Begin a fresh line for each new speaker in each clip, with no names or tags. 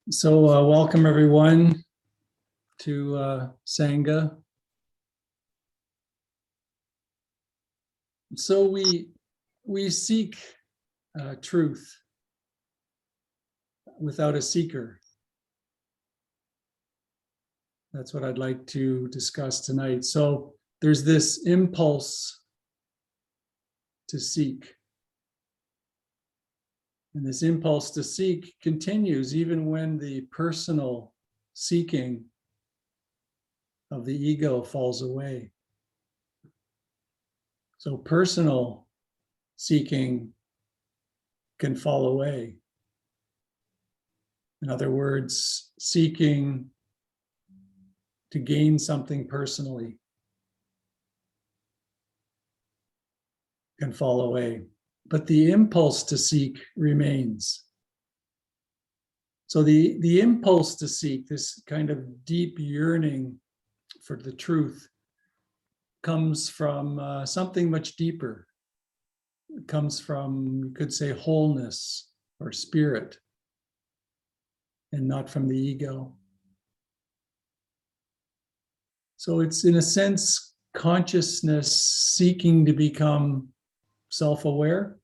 So welcome everyone to Sangha. So we seek truth without a seeker. That's what I'd like to discuss tonight. So there's this impulse to seek. And this impulse to seek continues even when the personal seeking of the ego falls away. So personal seeking can fall away. In other words, seeking to gain something personally can fall away. But the impulse to seek remains. So the impulse to seek, this kind of deep yearning for the truth, comes from something much deeper. It comes from, you could say, wholeness or spirit, and not from the ego. So it's, in a sense, consciousness seeking to become self-aware.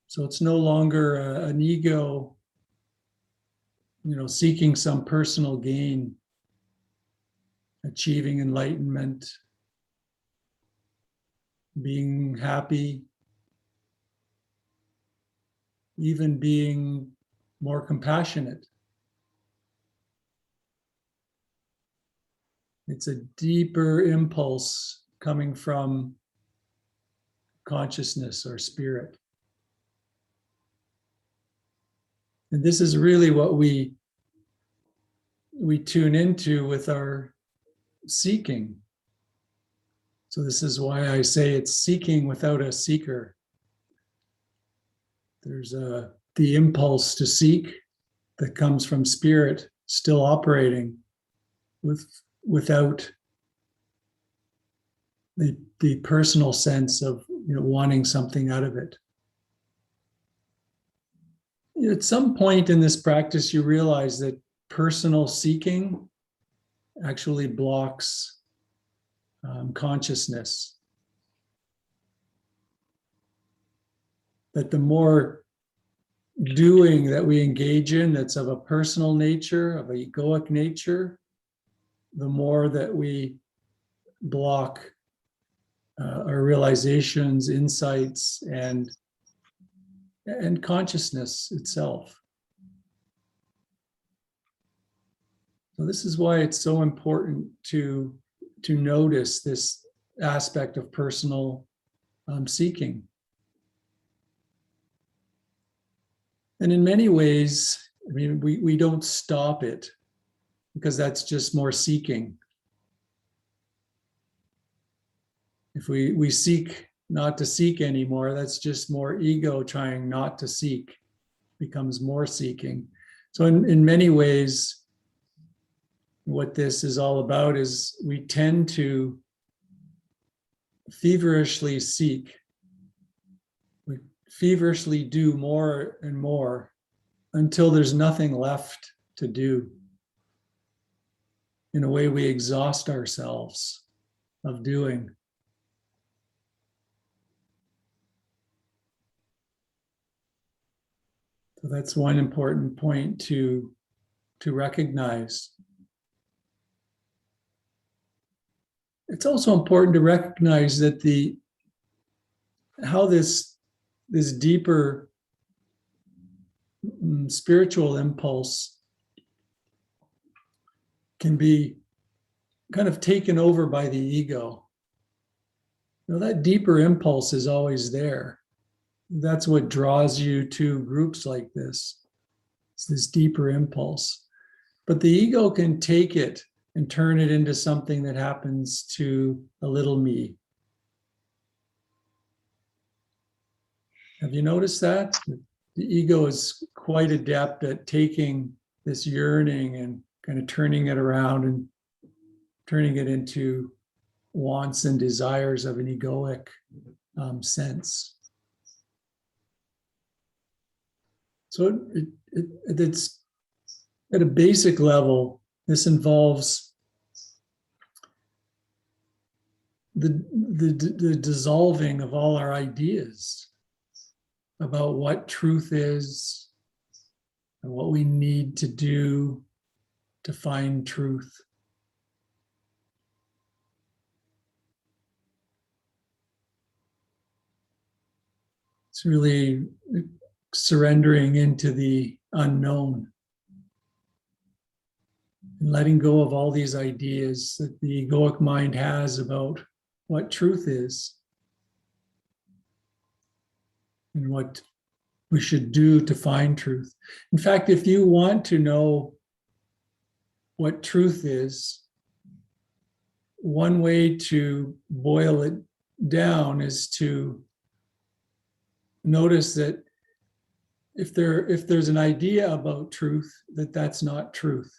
So it's no longer an ego, seeking some personal gain, achieving enlightenment, being happy, even being more compassionate. It's a deeper impulse coming from consciousness or spirit. And this is really what we tune into with our seeking. So this is why I say it's seeking without a seeker. There's the impulse to seek that comes from spirit still operating without the personal sense of wanting something out of it. At some point in this practice, you realize that personal seeking actually blocks consciousness. That the more doing that we engage in that's of a personal nature, of an egoic nature, the more that we block our realizations, insights, and consciousness itself. So this is why it's so important to notice this aspect of personal seeking. And in many ways, we don't stop it, because that's just more seeking. If we seek not to seek anymore, that's just more ego trying not to seek, becomes more seeking. So in many ways, what this is all about is we tend to feverishly seek. We feverishly do more and more until there's nothing left to do. In a way, we exhaust ourselves of doing. So that's one important point to recognize. It's also important to recognize that how this deeper spiritual impulse can be kind of taken over by the ego. That deeper impulse is always there. That's what draws you to groups like this. It's this deeper impulse. But the ego can take it and turn it into something that happens to a little me. Have you noticed that? The ego is quite adept at taking this yearning and kind of turning it around and turning it into wants and desires of an egoic sense. So it's at a basic level, this involves the dissolving of all our ideas about what truth is and what we need to do to find truth. It's really surrendering into the unknown and letting go of all these ideas that the egoic mind has about what truth is and what we should do to find truth. In fact, if you want to know what truth is, one way to boil it down is to notice that if there's an idea about truth, that's not truth.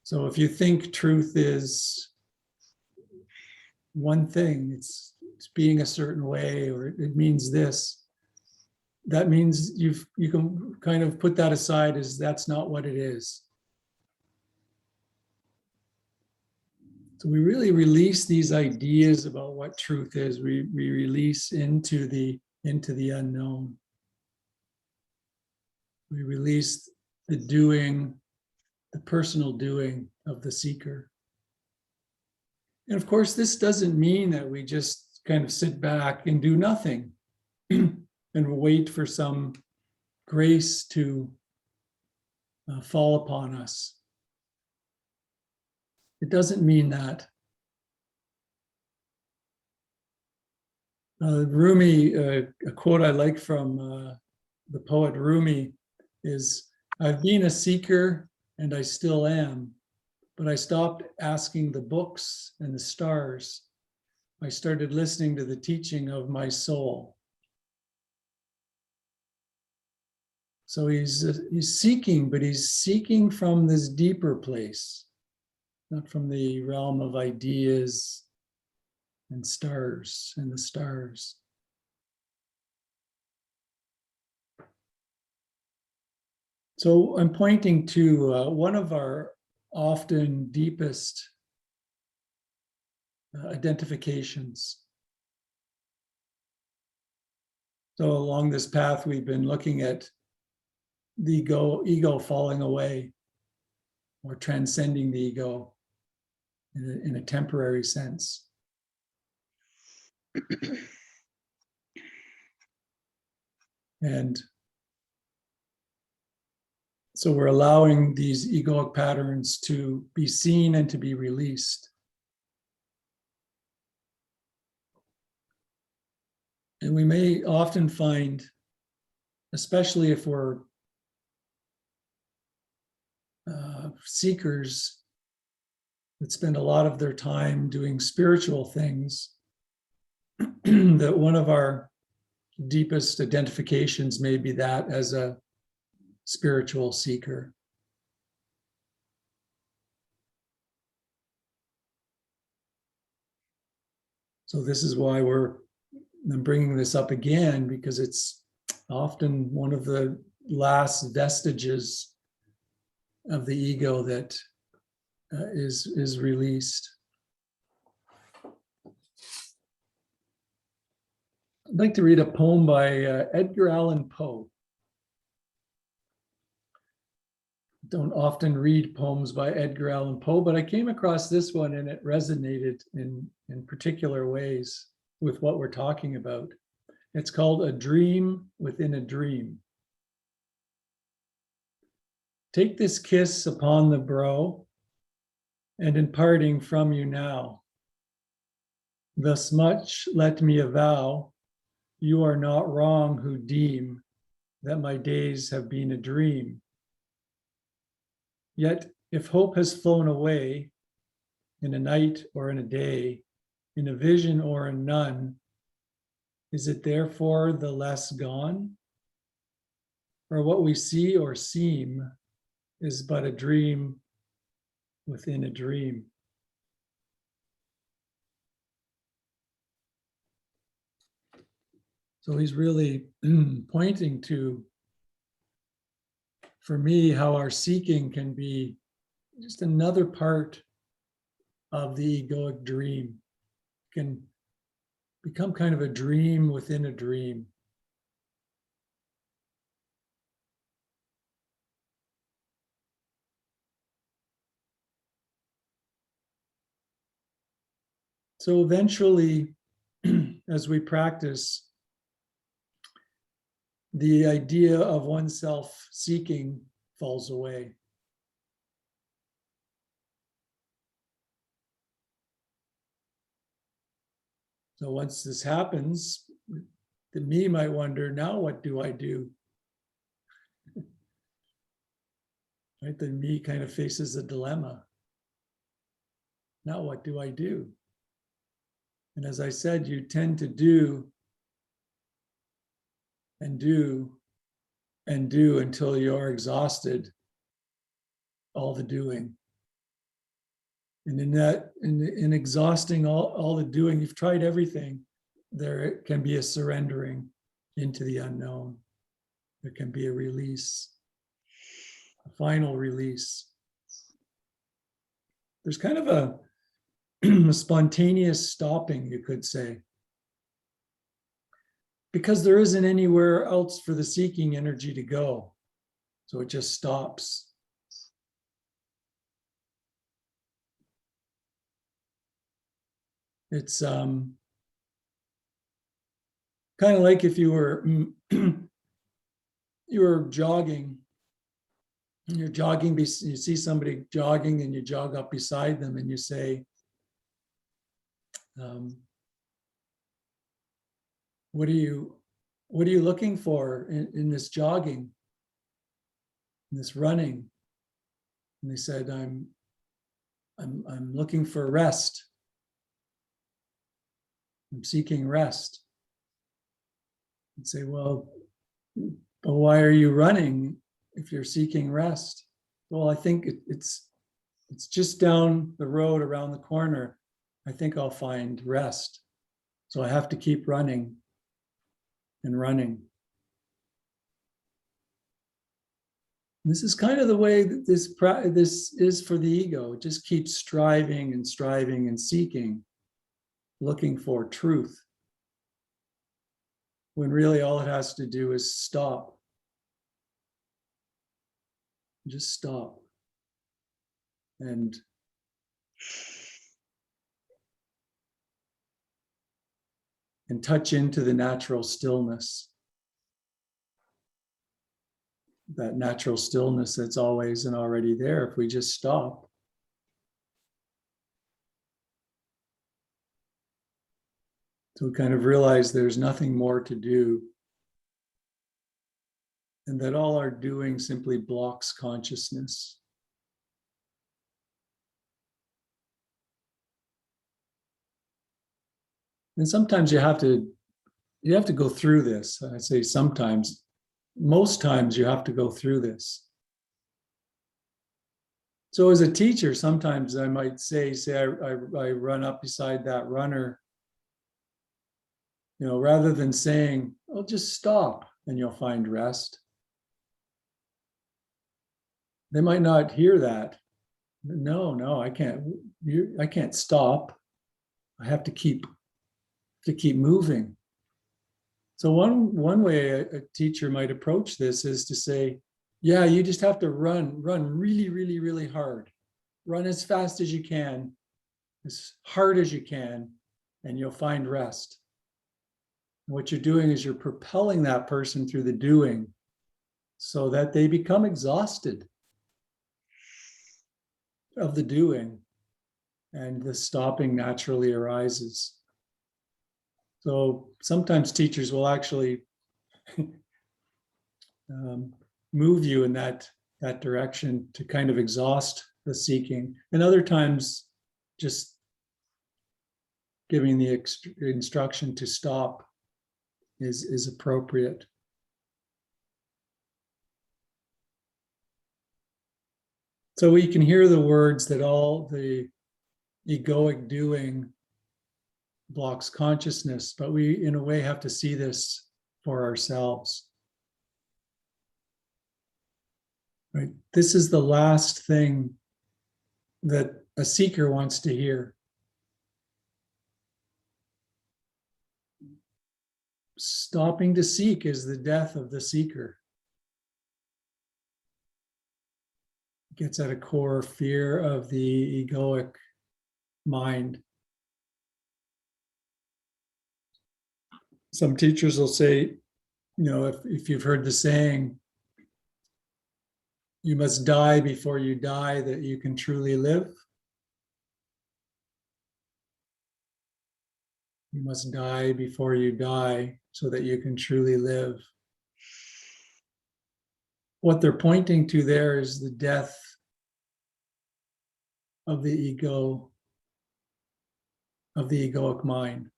So if you think truth is one thing, it's being a certain way, or it means this, that means you can kind of put that aside as that's not what it is. So we really release these ideas about what truth is. We release into the unknown. We release the doing, the personal doing of the seeker. And of course, this doesn't mean that we just kind of sit back and do nothing and wait for some grace to fall upon us. It doesn't mean that. Rumi, a quote I like from the poet Rumi is, "I've been a seeker and I still am, but I stopped asking the books and the stars. I started listening to the teaching of my soul." So he's seeking, but he's seeking from this deeper place, not from the realm of ideas and stars and the stars. So I'm pointing to one of our often deepest identifications. So along this path, we've been looking at the ego falling away or transcending the ego in a temporary sense. And so we're allowing these egoic patterns to be seen and to be released. And we may often find, especially if we're seekers that spend a lot of their time doing spiritual things, that one of our deepest identifications may be that as a spiritual seeker. So this is why I'm bringing this up again, because it's often one of the last vestiges of the ego that is released. I'd like to read a poem by Edgar Allan Poe. Don't often read poems by Edgar Allan Poe, but I came across this one and it resonated in particular ways with what we're talking about. It's called A Dream Within a Dream. Take this kiss upon the brow, and in parting from you now, thus much let me avow, you are not wrong who deem that my days have been a dream. Yet if hope has flown away, in a night or in a day, in a vision or in none, is it therefore the less gone? Or what we see or seem is but a dream within a dream? So he's really pointing to, for me, how our seeking can be just another part of the egoic dream. It can become kind of a dream within a dream. So eventually, as we practice, the idea of oneself seeking falls away. So once this happens, the me might wonder, now what do I do? Right? The me kind of faces a dilemma. Now what do I do? And as I said, you tend to do and do and do until you're exhausted all the doing. And in exhausting all the doing, you've tried everything, there can be a surrendering into the unknown. There can be a release, a final release. There's kind of a spontaneous stopping, you could say, because there isn't anywhere else for the seeking energy to go. So it just stops. It's kind of like if you were you were jogging. You're jogging, you see somebody jogging, and you jog up beside them, and you say, "What are you looking for in this jogging, in this running?" And they said, "I'm looking for rest. I'm seeking rest." And say, "Well, but why are you running if you're seeking rest?" "Well, I think it's just down the road around the corner. I think I'll find rest. So I have to keep running and running." And this is kind of the way that this is for the ego. It just keeps striving and striving and seeking, looking for truth, when really all it has to do is stop. Just stop. And touch into the natural stillness. That natural stillness that's always and already there if we just stop. So we kind of realize there's nothing more to do, and that all our doing simply blocks consciousness. And sometimes you have to go through this. I say sometimes. Most times you have to go through this. So as a teacher, sometimes I might say I run up beside that runner, rather than saying, "Oh, just stop and you'll find rest." They might not hear that. No, I can't. I can't stop. I have to keep moving. So one way a teacher might approach this is to say, "Yeah, you just have to run really, really, really hard. Run as fast as you can, as hard as you can, and you'll find rest." And what you're doing is you're propelling that person through the doing so that they become exhausted of the doing, and the stopping naturally arises. So sometimes teachers will actually move you in that direction to kind of exhaust the seeking, and other times just giving the instruction to stop is appropriate. So we can hear the words that all the egoic doing blocks consciousness, but we in a way have to see this for ourselves. Right? This is the last thing that a seeker wants to hear. Stopping to seek is the death of the seeker. It gets at a core fear of the egoic mind. Some teachers will say, if you've heard the saying, you must die before you die that you can truly live. You must die before you die so that you can truly live. What they're pointing to there is the death of the ego, of the egoic mind.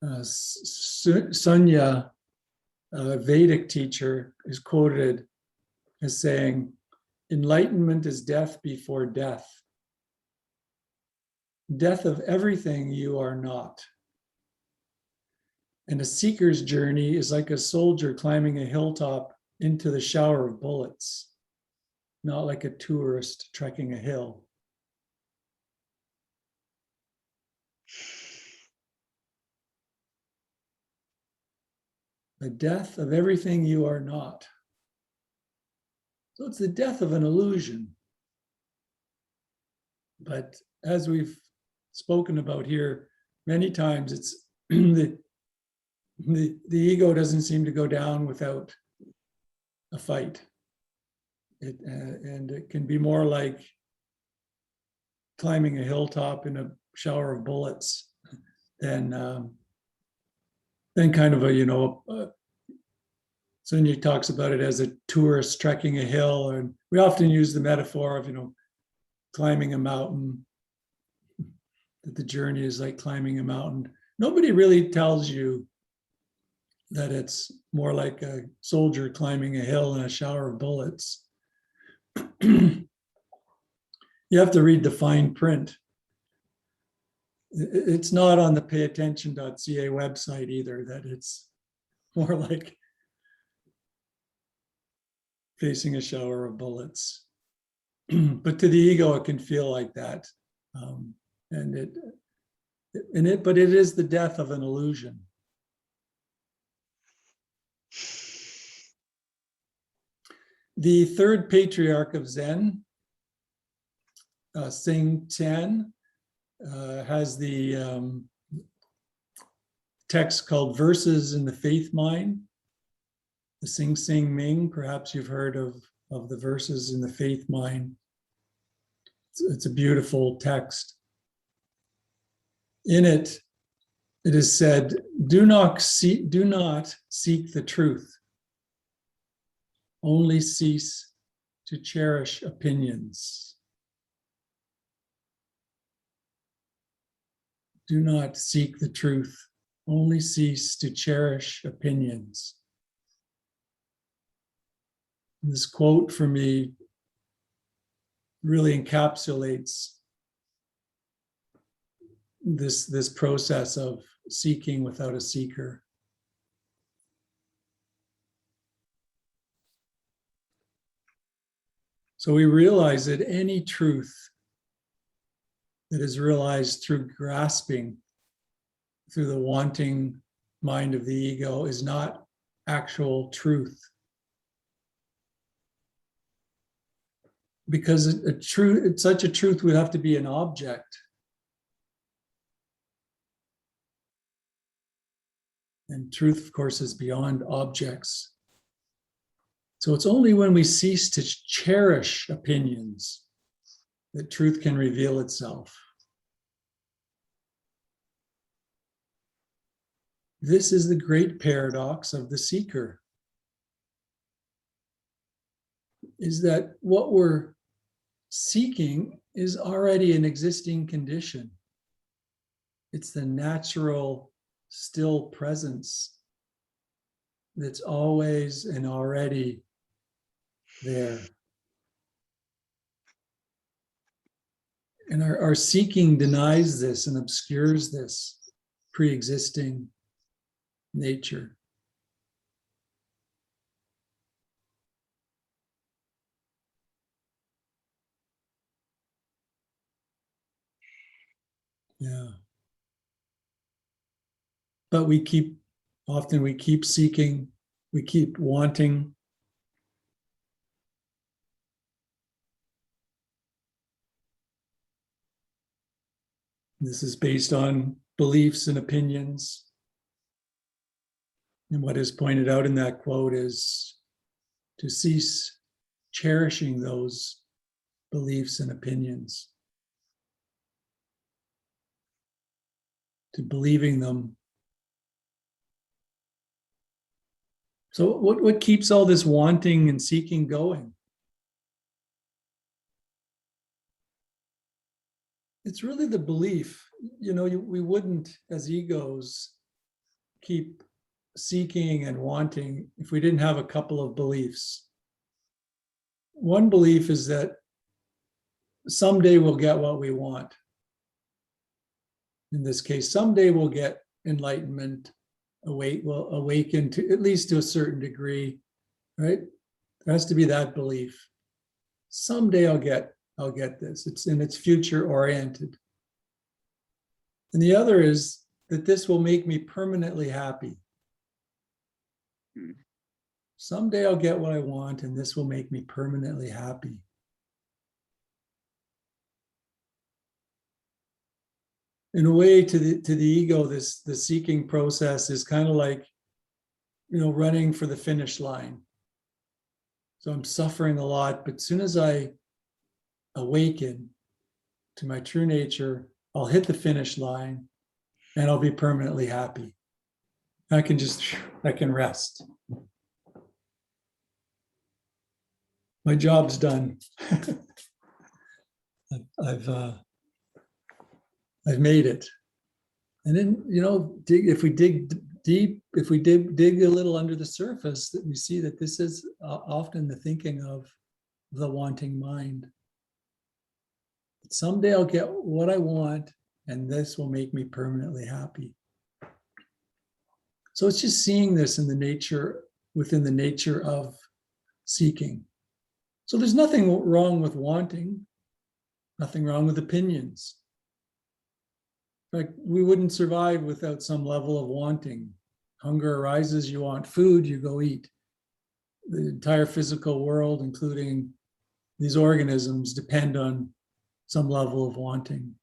Sunya, a Vedic teacher, is quoted as saying, enlightenment is death before death. Death of everything you are not. And a seeker's journey is like a soldier climbing a hilltop into the shower of bullets, not like a tourist trekking a hill. The death of everything you are not. So it's the death of an illusion. But as we've spoken about here many times, it's the ego doesn't seem to go down without a fight. And it can be more like climbing a hilltop in a shower of bullets than kind of Sunya talks about it as a tourist trekking a hill, and we often use the metaphor of climbing a mountain, that the journey is like climbing a mountain. Nobody really tells you that it's more like a soldier climbing a hill in a shower of bullets. You have to read the fine print. It's not on the payattention.ca website either, that it's more like facing a shower of bullets. But to the ego, it can feel like that. But it is the death of an illusion. The third patriarch of Zen, Sing Tian, has the text called Verses in the Faith Mind. The Sing Sing Ming, perhaps you've heard of the Verses in the Faith Mind. It's a beautiful text. In it, it is said, do not seek the truth. Only cease to cherish opinions. Do not seek the truth. Only cease to cherish opinions. This quote for me really encapsulates this process of seeking without a seeker. So we realize that any truth that is realized through grasping, through the wanting mind of the ego, is not actual truth. Because such a truth would have to be an object. And truth, of course, is beyond objects. So it's only when we cease to cherish opinions that truth can reveal itself. This is the great paradox of the seeker, is that what we're seeking is already an existing condition. It's the natural, still presence that's always and already there. And our seeking denies this and obscures this pre-existing nature. Yeah. But often we keep seeking, we keep wanting. This is based on beliefs and opinions. And what is pointed out in that quote is to cease cherishing those beliefs and opinions, to believing them. So what keeps all this wanting and seeking going? It's really the belief. We wouldn't, as egos, keep seeking and wanting if we didn't have a couple of beliefs. One belief is that someday we'll get what we want. In this case, someday we'll get enlightenment, we'll awaken to at least to a certain degree, right? There has to be that belief. Someday I'll get this. It's future oriented. And the other is that this will make me permanently happy. Someday I'll get what I want, and this will make me permanently happy. In a way, to the ego, the seeking process is kind of like, running for the finish line. So I'm suffering a lot, but as soon as I awaken to my true nature, I'll hit the finish line and I'll be permanently happy. I can rest. My job's done. I've made it. And then, if we dig deep, if we dig a little under the surface, that we see that this is often the thinking of the wanting mind. Someday I'll get what I want, and this will make me permanently happy. So it's just seeing this within the nature of seeking. So there's nothing wrong with wanting, nothing wrong with opinions. In fact, we wouldn't survive without some level of wanting. Hunger arises, you want food, you go eat. The entire physical world, including these organisms, depend on some level of wanting.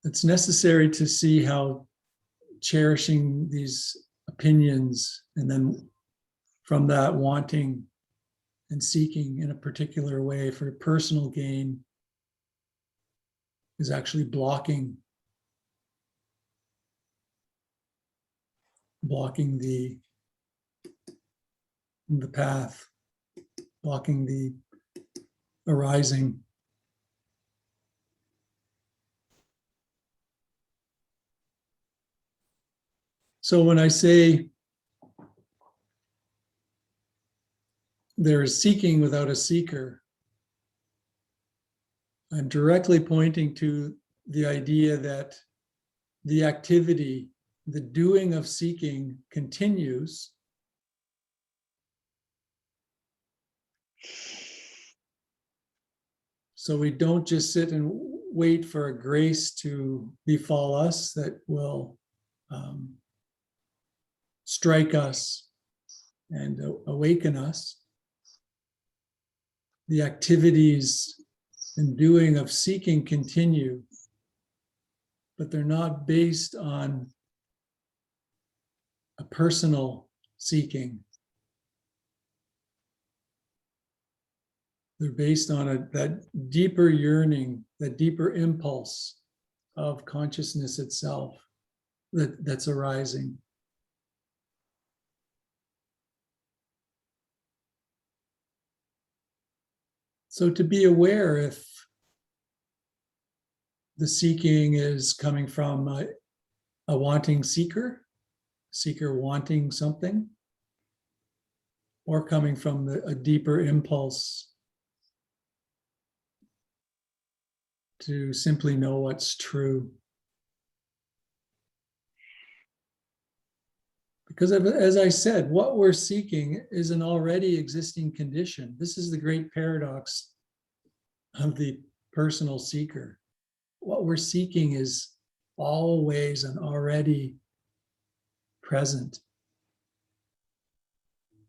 It's necessary to see how cherishing these opinions and then from that wanting and seeking in a particular way for personal gain is actually blocking the path, blocking the arising. So when I say there is seeking without a seeker, I'm directly pointing to the idea that the activity, the doing of seeking continues. So we don't just sit and wait for a grace to befall us that will strike us and awaken us. The activities and doing of seeking continue, but they're not based on a personal seeking. They're based on that deeper yearning, that deeper impulse of consciousness itself that's arising. So to be aware if the seeking is coming from a wanting seeker wanting something, or coming from a deeper impulse to simply know what's true. Because as I said, what we're seeking is an already existing condition. This is the great paradox of the personal seeker. What we're seeking is always an already present.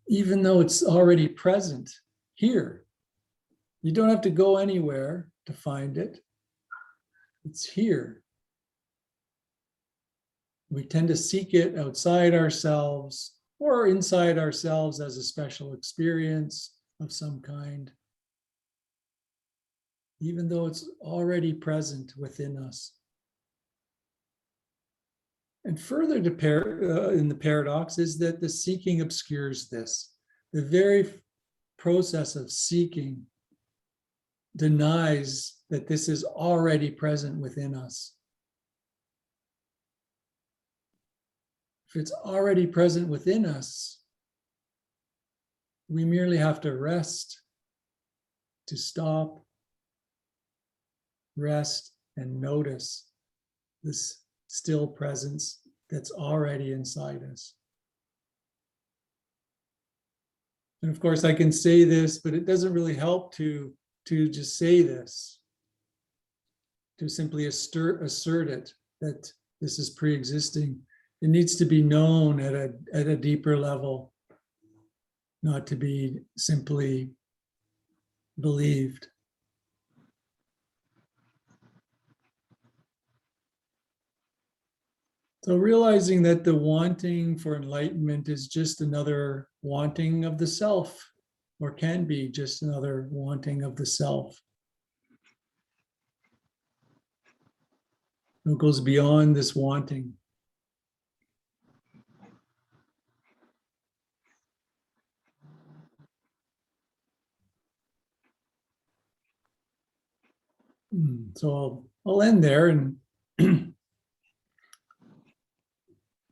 Even though it's already present here. You don't have to go anywhere to find it. It's here. We tend to seek it outside ourselves or inside ourselves as a special experience of some kind, even though it's already present within us. And further in the paradox is that the seeking obscures this. The very process of seeking denies that this is already present within us. If it's already present within us, we merely have to rest, to stop, rest, and notice this still presence that's already inside us. And of course, I can say this, but it doesn't really help to just say this, to simply assert it, that this is pre-existing. It needs to be known at a deeper level, not to be simply believed. So realizing that the wanting for enlightenment is just another wanting of the self, or can be just another wanting of the self. It goes beyond this wanting. So I'll end there, and I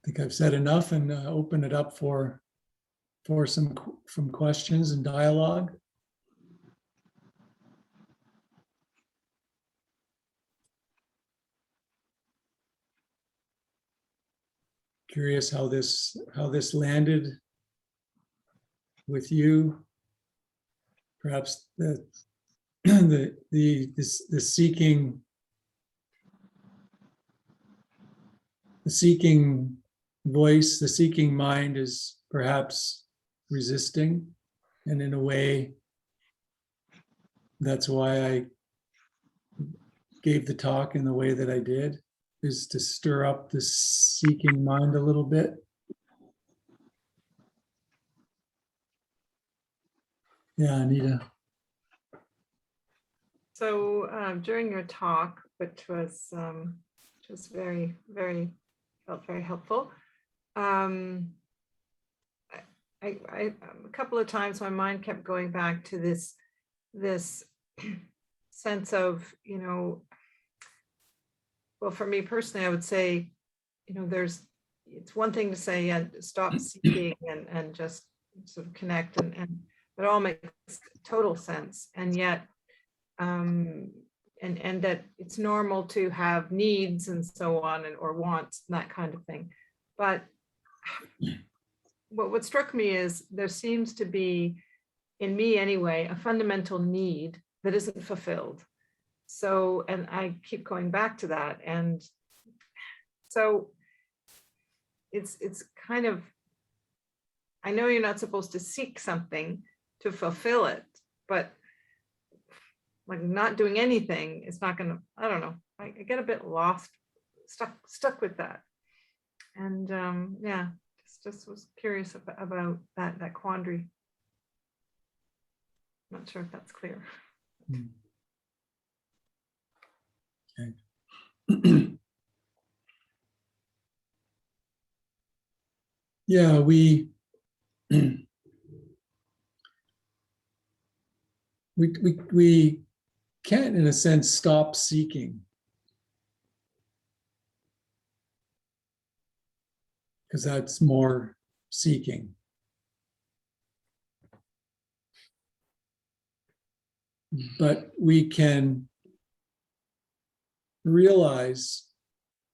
think I've said enough, and open it up for some questions and dialogue. Curious how this landed with you. Perhaps the seeking voice, the seeking mind is perhaps resisting, and in a way, that's why I gave the talk in the way that I did, is to stir up the seeking mind a little bit. Yeah, Anita.
So during your talk, which was very, felt very helpful. I a couple of times my mind kept going back to this sense of, well, for me personally, I would say, it's one thing to say, yeah, stop seeking and just sort of connect, and it all makes total sense. And yet, and that it's normal to have needs and so on, or wants, and that kind of thing. But what struck me is there seems to be, in me anyway, a fundamental need that isn't fulfilled. So, and I keep going back to that. And so it's kind of, I know you're not supposed to seek something to fulfill it, but like not doing anything is not going to, I don't know, I get a bit lost, stuck with that. And yeah, just was curious about that quandary. Not sure if that's clear.
Okay. Yeah, we can't, in a sense, stop seeking, because that's more seeking. But we can realize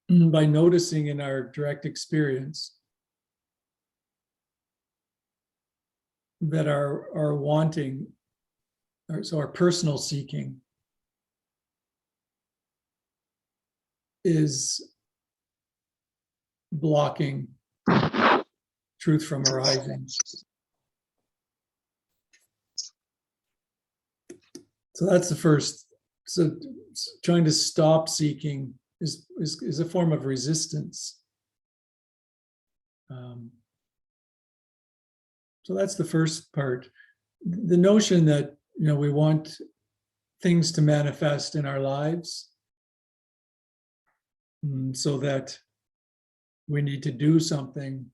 by noticing in our direct experience that our wanting, so our personal seeking, is blocking truth from arising. So that's the first. So trying to stop seeking is a form of resistance. So that's the first part. The notion that, you know, we want things to manifest in our lives, so that we need to do something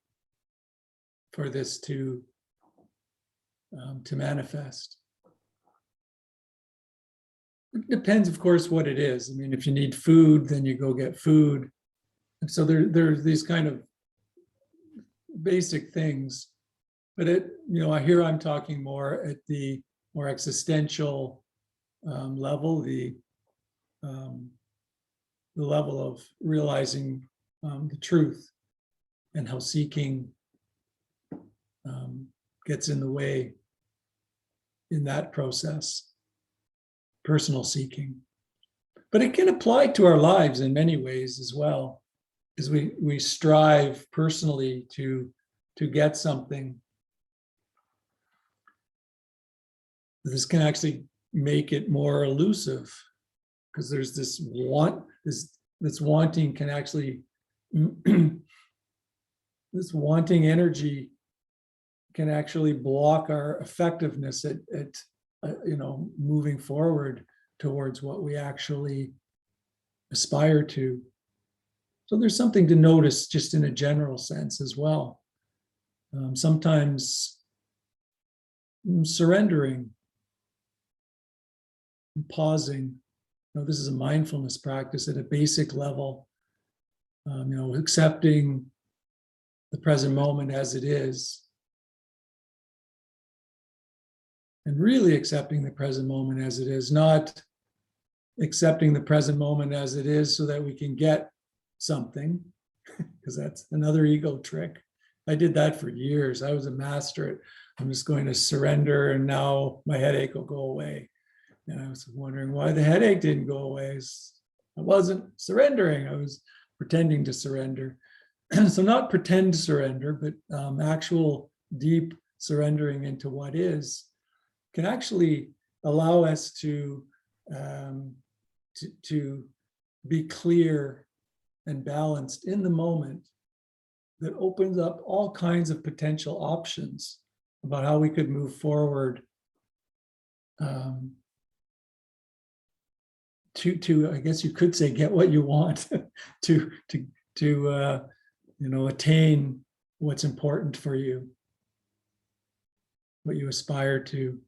for this to manifest. It depends, of course, what it is. I mean, if you need food, then you go get food. And so there's these kind of basic things. But I'm talking more at the more existential level, the level of realizing the truth, and how seeking gets in the way in that process, personal seeking. But it can apply to our lives in many ways as well, as we strive personally to get something. This can actually make it more elusive, because there's this wanting can actually this wanting energy can actually block our effectiveness at moving forward towards what we actually aspire to. So there's something to notice just in a general sense as well. Sometimes surrendering, pausing. This is a mindfulness practice at a basic level. Accepting the present moment as it is, and really accepting the present moment as it is, not accepting the present moment as it is so that we can get something, because that's another ego trick. I did that for years. I was a master at, I'm just going to surrender and now my headache will go away. And I was wondering why the headache didn't go away. I wasn't surrendering. I was pretending to surrender. So not pretend surrender, but actual deep surrendering into what is can actually allow us to be clear and balanced in the moment. That opens up all kinds of potential options about how we could move forward to I guess you could say, get what you want, to attain what's important for you, what you aspire to.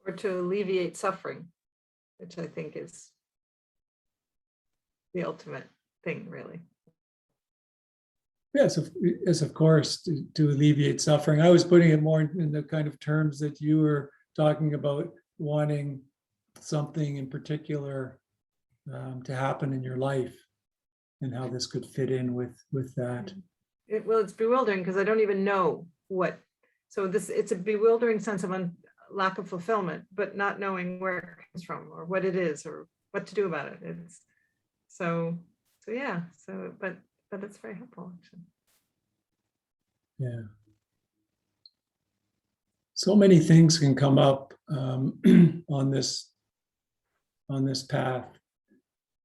Or to alleviate suffering, which I think is the ultimate thing, really.
Yes, of course, to alleviate suffering. I was putting it more in the kind of terms that you were talking about, wanting something in particular to happen in your life, and how this could fit in with that.
It's bewildering because I don't even know what. So it's a bewildering sense of lack of fulfillment, but not knowing where it comes from or what it is or what to do about it. It's but it's very helpful, actually.
Yeah. So many things can come up on this path.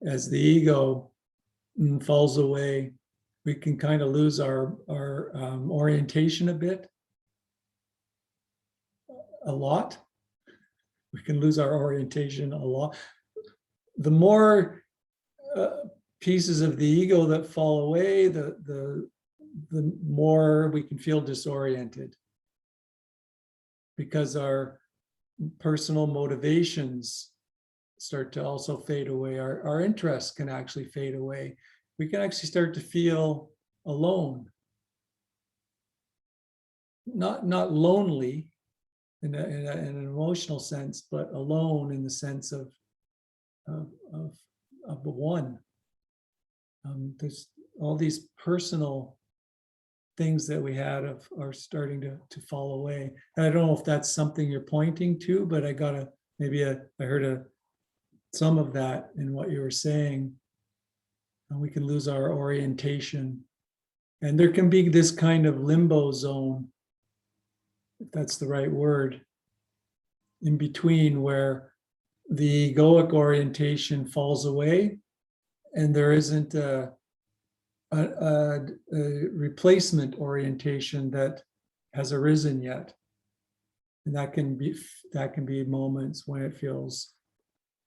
As the ego falls away, we can kind of lose our orientation a bit. A lot. We can lose our orientation a lot. The more pieces of the ego that fall away, the more we can feel disoriented, because our personal motivations start to also fade away. Our interests can actually fade away. We can actually start to feel alone, not lonely in an emotional sense, but alone in the sense of the one. There's all these personal things that we had are starting to fall away. And I don't know if that's something you're pointing to, but I heard some of that in what you were saying. And we can lose our orientation. And there can be this kind of limbo zone, if that's the right word, in between where the egoic orientation falls away and there isn't a replacement orientation that has arisen yet. And that can be moments when it feels,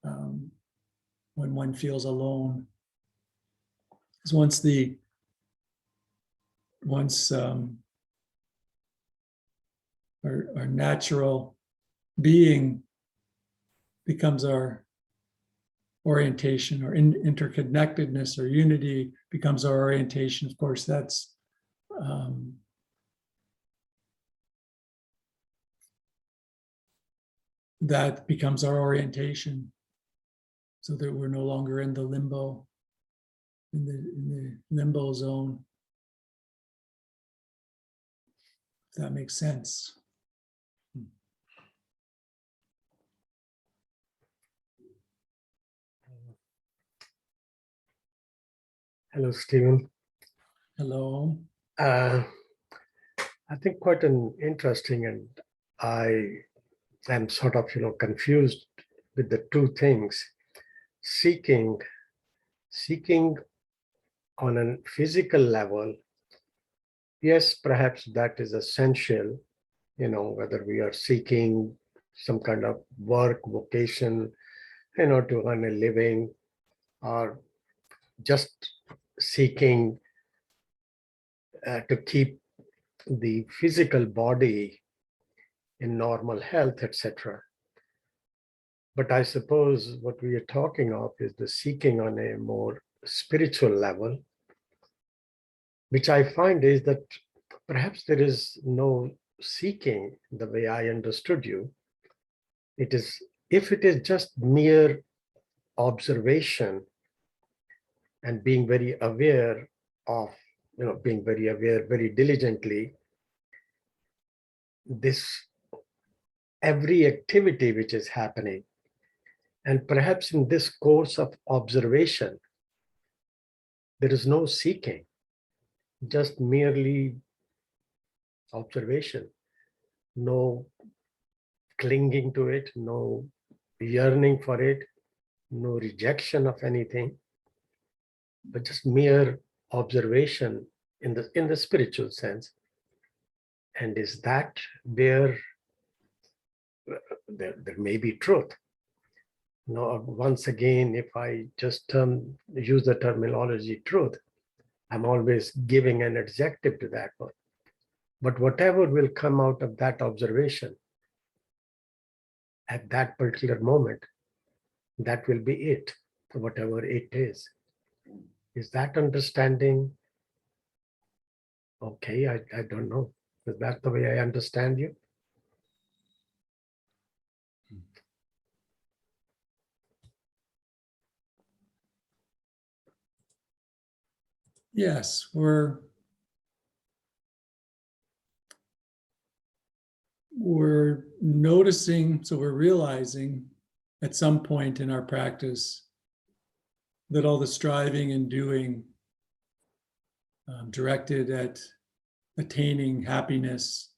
when one feels alone. Because once our natural being becomes our orientation, or interconnectedness or unity becomes our orientation, of course, that's that becomes our orientation, so that we're no longer in the limbo, in the limbo zone. If that makes sense.
Hello, Stephen.
Hello.
I think quite an interesting, and I am sort of, confused with the two things. Seeking on a physical level, yes, perhaps that is essential, whether we are seeking some kind of work, vocation, to earn a living, or just seeking to keep the physical body in normal health, etc. But I suppose what we are talking of is the seeking on a more spiritual level, which I find is that perhaps there is no seeking the way I understood you. It is, if it is just mere observation and being very aware of, being very aware very diligently, this every activity which is happening, and perhaps in this course of observation, there is no seeking, just merely observation, no clinging to it, no yearning for it, no rejection of anything, but just mere observation in the spiritual sense. And is that where there may be truth? Once again, if I just use the terminology truth, I'm always giving an adjective to that one. But whatever will come out of that observation at that particular moment, that will be it, whatever it is. Is that understanding okay? I don't know. Is that the way I understand you?
Yes, we're noticing, so we're realizing at some point in our practice that all the striving and doing directed at attaining happiness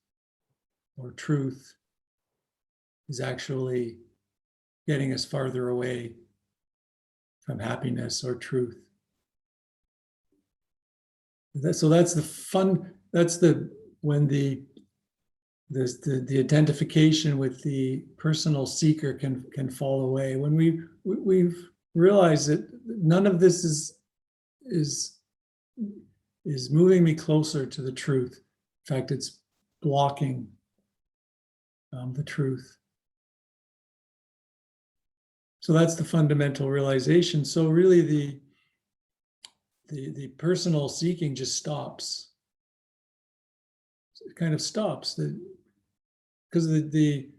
or truth is actually getting us farther away from happiness or truth. So that's the fun, when the identification with the personal seeker can fall away. When we've realized that none of this is moving me closer to the truth. In fact, it's blocking the truth. So that's the fundamental realization. So really the personal seeking just stops. It kind of stops. Because the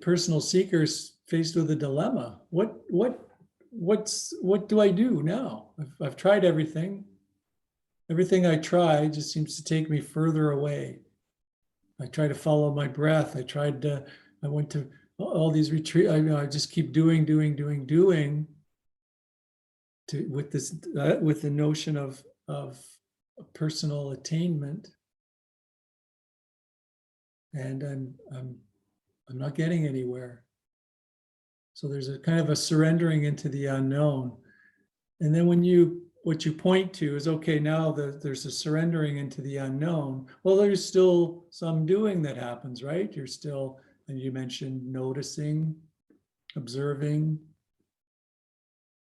personal seeker is faced with a dilemma. What what do I do now? I've tried everything. Everything I try just seems to take me further away. I try to follow my breath. I went to all these retreats. I just keep doing with this with the notion of personal attainment, and I'm not getting anywhere. So there's a kind of a surrendering into the unknown, and then what you point to is, okay, now there's a surrendering into the unknown. Well, there's still some doing that happens, right? You're still, and you mentioned noticing, observing,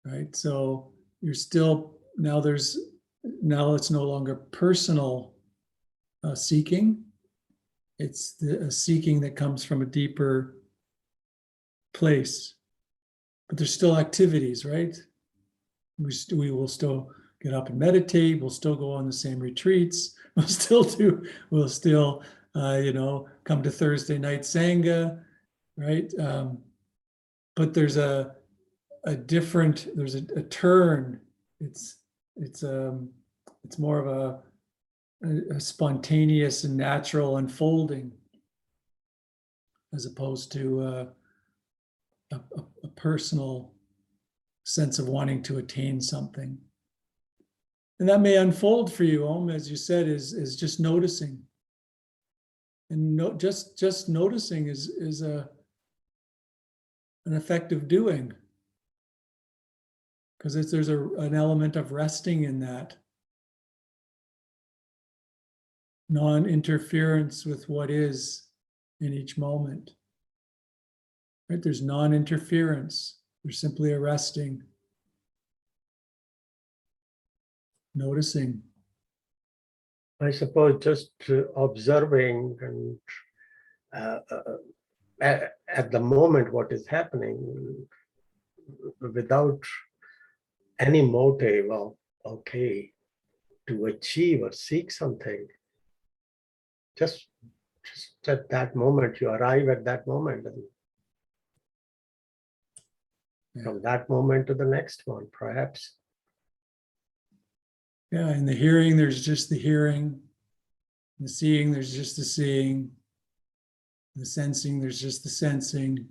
right? So you're still, now it's no longer personal seeking. It's a seeking that comes from a deeper place. But there's still activities, right? We will still get up and meditate. We'll still go on the same retreats. We'll still come to Thursday night Sangha, right? But there's a turn. It's more of a spontaneous and natural unfolding, as opposed to a personal sense of wanting to attain something. And that may unfold for you, Om, as you said, is just noticing. And just noticing is an effective doing. Because there's an element of resting in that. Non-interference with what is in each moment. Right? There's non-interference. There's simply a resting, noticing.
I suppose just observing and at the moment what is happening without any motive of, okay, to achieve or seek something. Just at that moment, you arrive at that moment, and from that moment to the next one, perhaps.
Yeah, in the hearing, there's just the hearing. In the seeing, there's just the seeing. In the sensing, there's just the sensing.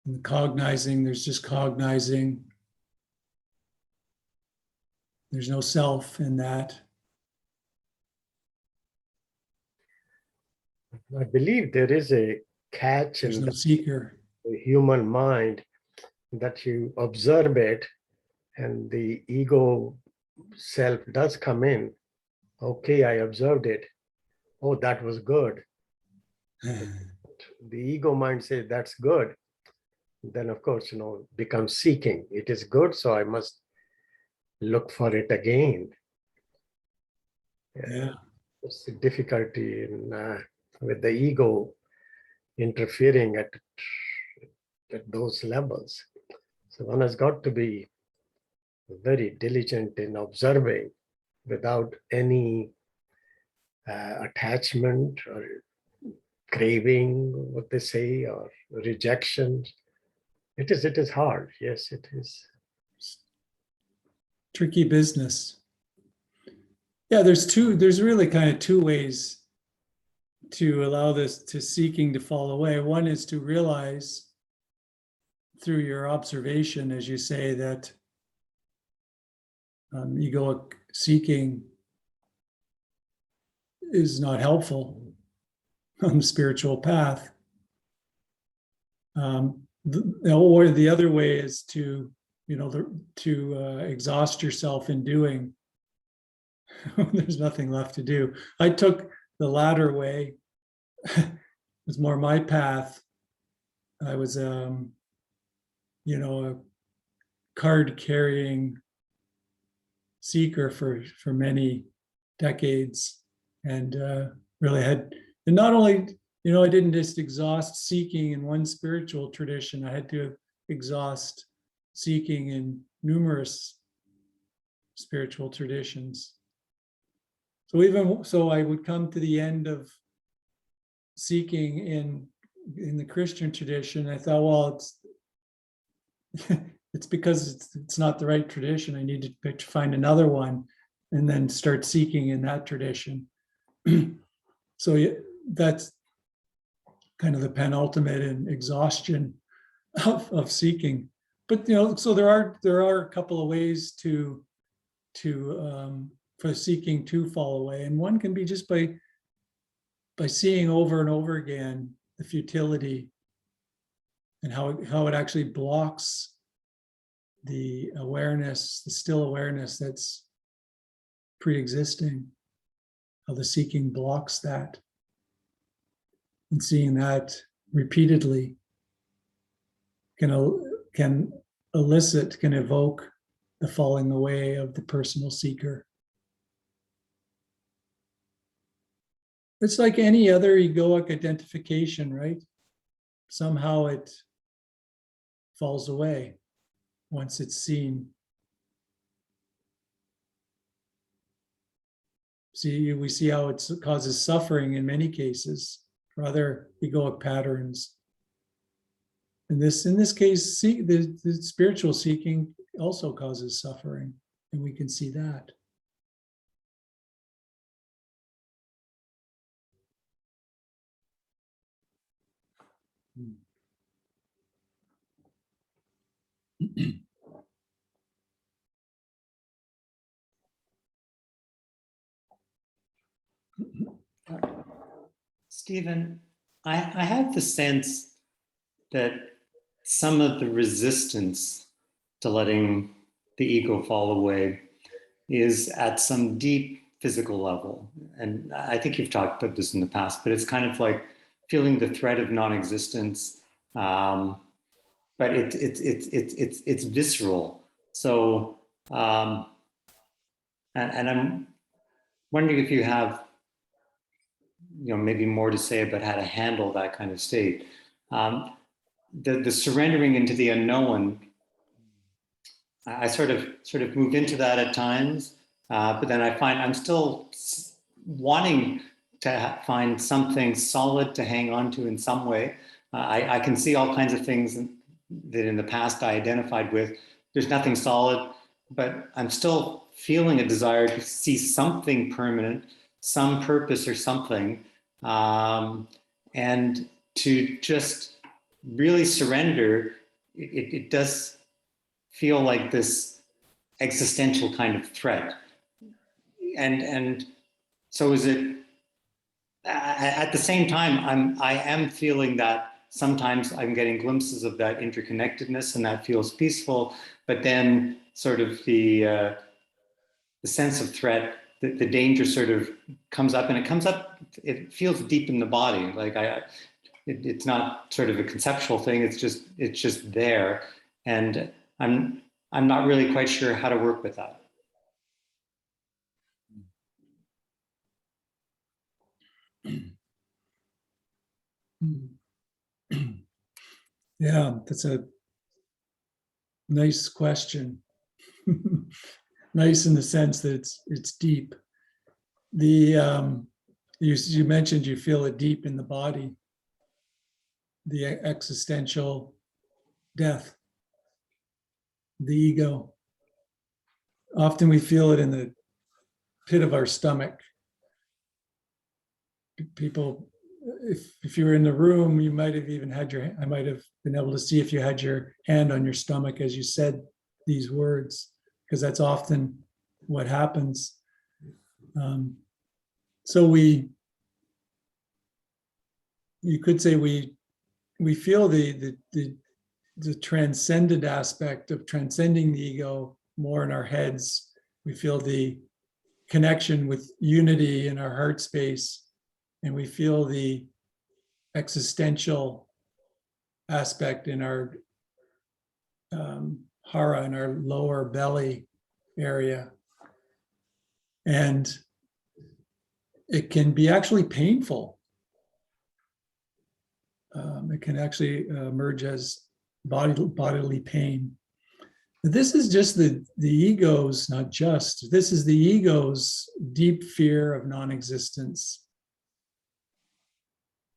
In the cognizing, there's just cognizing. There's no self in that.
I believe there is a catch
There's
in
no seeker.
the human mind, that you observe it and the ego self does come in. Okay, I observed it. Oh, that was good. The ego mind says that's good. Then of course, becomes seeking. It is good, so I must look for it again.
Yeah.
It's the difficulty with the ego interfering at those levels. So one has got to be very diligent in observing without any attachment or craving, what they say, or rejection. It is hard. Yes, it is.
Tricky business. Yeah, there's really kind of two ways to allow this to seeking to fall away. One is to realize through your observation, as you say, that egoic seeking is not helpful on the spiritual path. Or the other way is to exhaust yourself in doing. There's nothing left to do. I took the latter way. It was more my path. I was, a card-carrying seeker for many decades, and really had, and not only, I didn't just exhaust seeking in one spiritual tradition. I had to exhaust seeking in numerous spiritual traditions. So I would come to the end of seeking in the Christian tradition. I thought, well, it's because it's not the right tradition. I need to find another one and then start seeking in that tradition. So that's kind of the penultimate in exhaustion of seeking. But so there are a couple of ways for seeking to fall away, and one can be just by seeing over and over again the futility and how it actually blocks the awareness, the still awareness that's pre-existing, how the seeking blocks that. And seeing that repeatedly can evoke the falling away of the personal seeker. It's like any other egoic identification, right? Somehow it falls away once it's seen. We see how it causes suffering in many cases for other egoic patterns. In this case, the spiritual seeking also causes suffering, and we can see that.
Stephen, I have the sense that some of the resistance to letting the ego fall away is at some deep physical level. And I think you've talked about this in the past, but it's kind of like feeling the threat of non-existence, but it's visceral. So, and I'm wondering if you have, maybe more to say about how to handle that kind of state. The surrendering into the unknown, I sort of move into that at times, but then I find I'm still wanting to find something solid to hang on to in some way. I can see all kinds of things that in the past I identified with. There's nothing solid, but I'm still feeling a desire to see something permanent, some purpose or something, and to just really surrender. It does feel like this existential kind of threat. And so is it, at the same time, I am feeling that sometimes I'm getting glimpses of that interconnectedness and that feels peaceful, but then sort of the sense of threat, the danger sort of comes up, and it feels deep in the body. Like it's not sort of a conceptual thing. It's just there. And I'm not really quite sure how to work with that.
Yeah, that's a nice question. Nice in the sense that it's deep. You mentioned you feel it deep in the body. The existential death, the ego. Often we feel it in the pit of our stomach. People, if you were in the room, you might have even I might have been able to see if you had your hand on your stomach as you said these words, because that's often what happens. So you could say we feel the transcendent aspect of transcending the ego more in our heads. We feel the connection with unity in our heart space, and we feel the existential aspect in our hara, in our lower belly area. And it can be actually painful. It can actually emerge as bodily pain. This is just the ego's, this is the ego's deep fear of non-existence.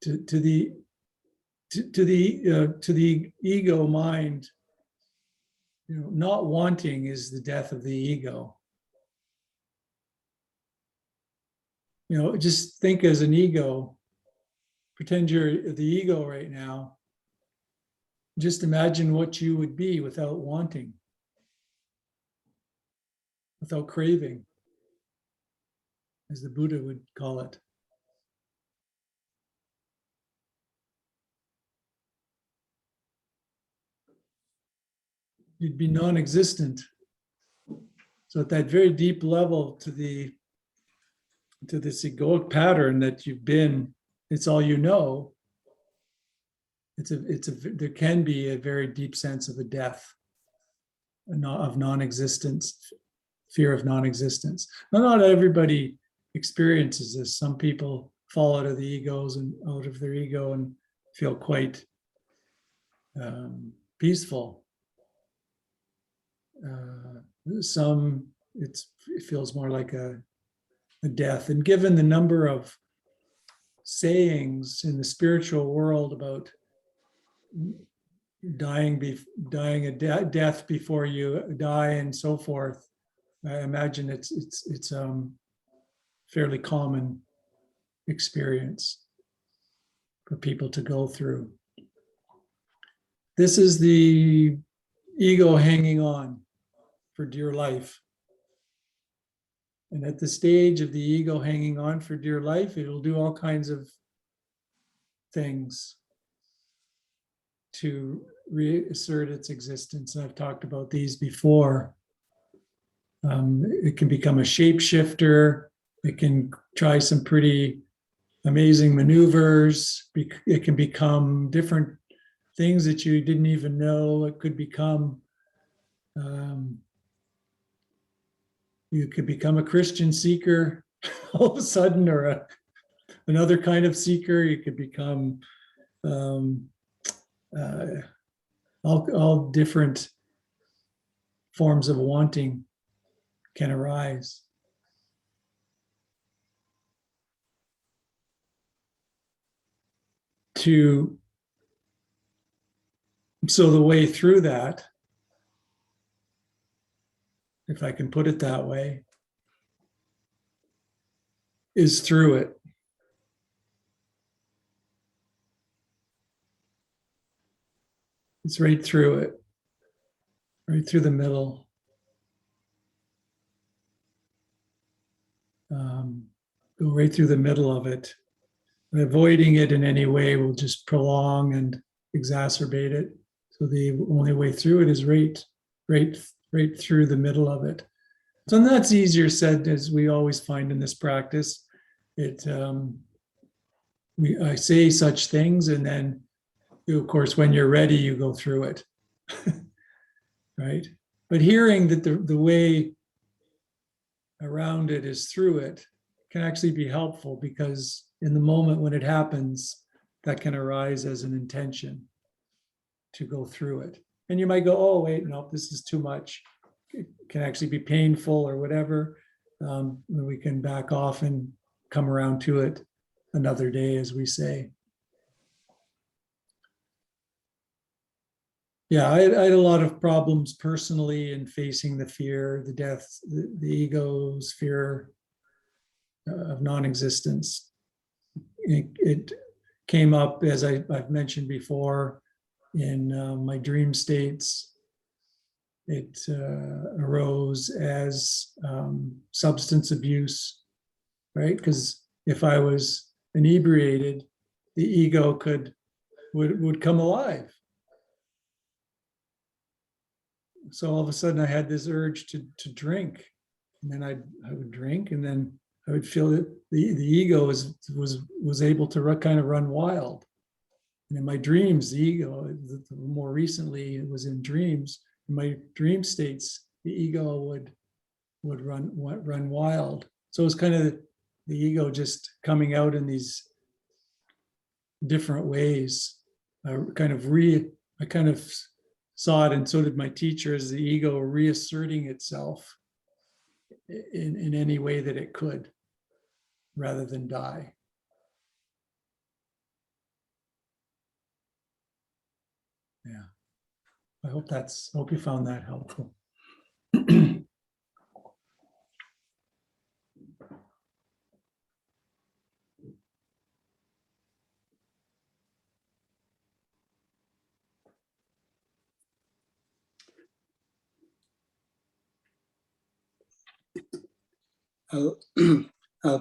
To the ego mind, not wanting is the death of the ego. Just think as an ego, pretend you're the ego right now. Just imagine what you would be without wanting, without craving, as the Buddha would call it. You'd be non-existent. So at that very deep level, to this egoic pattern that you've been, it's all you know. There can be a very deep sense of a death, of non-existence, fear of non-existence. Now, not everybody experiences this. Some people fall out of the egos and out of their ego and feel quite peaceful. Some it feels more like a death. And given the number of sayings in the spiritual world about dying a death before you die and so forth, I imagine it's fairly common experience for people to go through. This is the ego hanging on for dear life. And at the stage of the ego hanging on for dear life, it'll do all kinds of things to reassert its existence. And I've talked about these before. It can become a shapeshifter. It can try some pretty amazing maneuvers. It can become different things that you didn't even know. It could become, you could become a Christian seeker all of a sudden, or another kind of seeker. You could become all different forms of wanting can arise. So the way through that, if I can put it that way, is through it. It's right through it, right through the middle. Go right through the middle of it. And avoiding it in any way will just prolong and exacerbate it. So the only way through it is right through the middle of it. So that's easier said, as we always find in this practice. I say such things, and then, of course, when you're ready, you go through it, right? But hearing that the way around it is through it can actually be helpful, because in the moment when it happens, that can arise as an intention to go through it. And you might go, oh, wait, no, this is too much. It can actually be painful or whatever. We can back off and come around to it another day, as we say. Yeah, I had a lot of problems personally in facing the fear, the death, the ego's fear of non-existence. It came up, as I've mentioned before, in my dream states. It arose as substance abuse, right? Because if I was inebriated, the ego would come alive. So all of a sudden I had this urge to drink, and then I would drink, and then I would feel that the ego was able to kind of run wild. And in my dreams, the ego, more recently it was in dreams, in my dream states, the ego would run wild. So it was kind of the ego just coming out in these different ways. I kind of saw it, and so did my teacher, as the ego reasserting itself in any way that it could, rather than die. Yeah. hope you found that helpful.